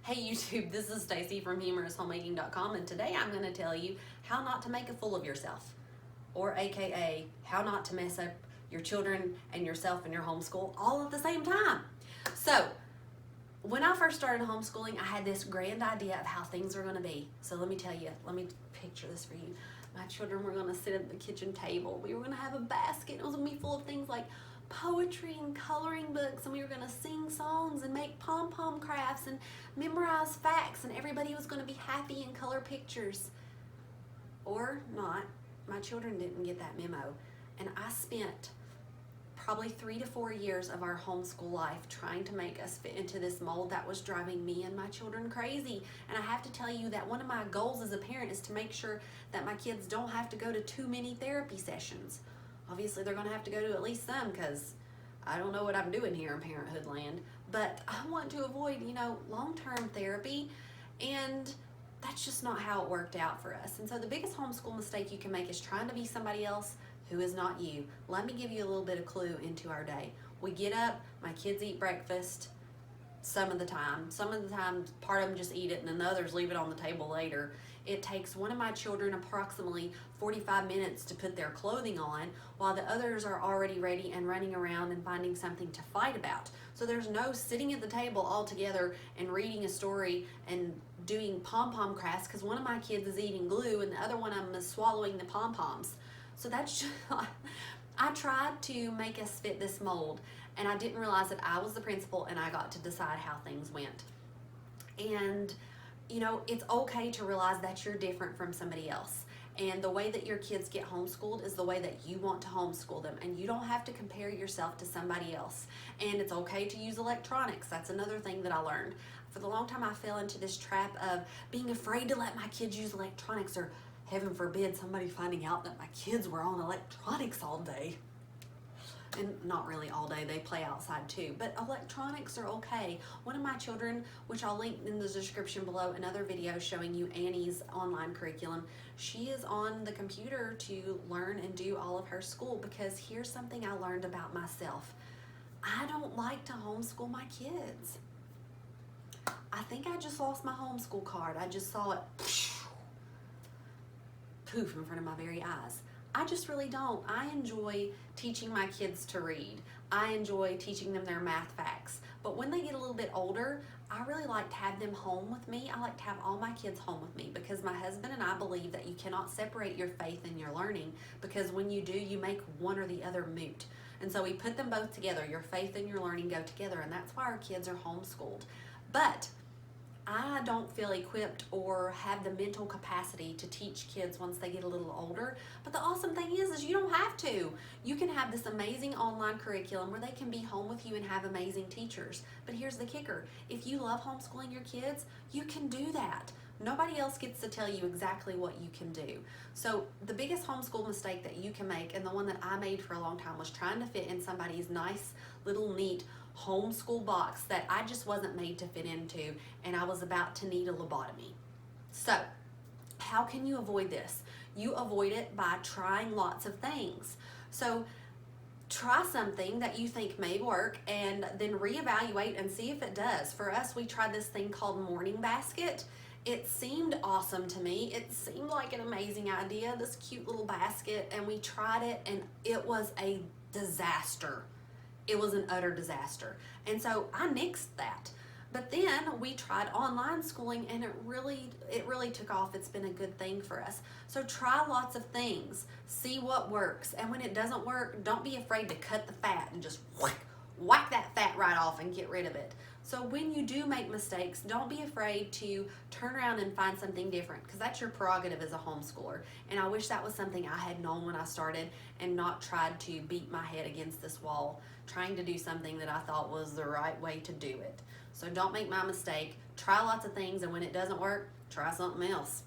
Hey YouTube, this is Stacy from humouroushomemaking.com, and today I'm going to tell you how not to make a fool of yourself, or aka how not to mess up your children and yourself in your homeschool all at the same time. So when I first started homeschooling, I had this grand idea of how things were going to be. So let me tell you, let me picture this for you. My children were going to sit at the kitchen table. We were going to have a basket. It was going to be full of things like poetry and coloring books, and we were going to sing songs and make pom-pom crafts and memorize facts, and everybody was going to be happy and color pictures. Or not. My children didn't get that memo, and I spent probably 3 to 4 years of our homeschool life trying to make us fit into this mold that was driving me and my children crazy. And I have to tell you that one of my goals as a parent is to make sure that my kids don't have to go to too many therapy sessions. Obviously, they're going to have to go to at least some, because I don't know what I'm doing here in parenthood land. But I want to avoid, long-term therapy, and that's just not how it worked out for us. And so the biggest homeschool mistake you can make is trying to be somebody else who is not you. Let me give you a little bit of clue into our day. We get up, my kids eat breakfast some of the time. Some of the time, part of them just eat it and then the others leave it on the table later. It takes one of my children approximately 45 minutes to put their clothing on, while the others are already ready and running around and finding something to fight about. So there's no sitting at the table all together and reading a story and doing pom-pom crafts, because one of my kids is eating glue and the other one of them is swallowing the pom-poms. So that's just, I tried to make us fit this mold, and I didn't realize that I was the principal and I got to decide how things went. And it's okay to realize that you're different from somebody else. And the way that your kids get homeschooled is the way that you want to homeschool them. And you don't have to compare yourself to somebody else. And it's okay to use electronics. That's another thing that I learned. For the long time, I fell into this trap of being afraid to let my kids use electronics, or heaven forbid somebody finding out that my kids were on electronics all day. And not really all day, they play outside too, but electronics are okay. One of my children, which I'll link in the description below, another video showing you Annie's online curriculum, she is on the computer to learn and do all of her school, because here's something I learned about myself. I don't like to homeschool my kids. I think I just lost my homeschool card. I just saw it poof in front of my very eyes. I just really don't. I enjoy teaching my kids to read. I enjoy teaching them their math facts. But when they get a little bit older, I really like to have them home with me. I like to have all my kids home with me, because my husband and I believe that you cannot separate your faith and your learning, because when you do, you make one or the other moot. And so we put them both together. Your faith and your learning go together, and that's why our kids are homeschooled. But I don't feel equipped or have the mental capacity to teach kids once they get a little older. But the awesome thing is you don't have to. You can have this amazing online curriculum where they can be home with you and have amazing teachers. But here's the kicker. If you love homeschooling your kids, you can do that. Nobody else gets to tell you exactly what you can do. So the biggest homeschool mistake that you can make, and the one that I made for a long time, was trying to fit in somebody's nice little neat homeschool box that I just wasn't made to fit into, and I was about to need a lobotomy. So how can you avoid this? You avoid it by trying lots of things. So try something that you think may work and then reevaluate and see if it does. For us, we tried this thing called Morning Basket. It seemed awesome to me. It seemed like an amazing idea, this cute little basket, and we tried it, and it was a disaster. It was an utter disaster. And so I nixed that. But then we tried online schooling, and it really took off. It's been a good thing for us. So try lots of things. See what works. And when it doesn't work, don't be afraid to cut the fat and just whack that fat right off and get rid of it. So when you do make mistakes, don't be afraid to turn around and find something different, because that's your prerogative as a homeschooler. And I wish that was something I had known when I started, and not tried to beat my head against this wall trying to do something that I thought was the right way to do it. So don't make my mistake. Try lots of things, and when it doesn't work, try something else.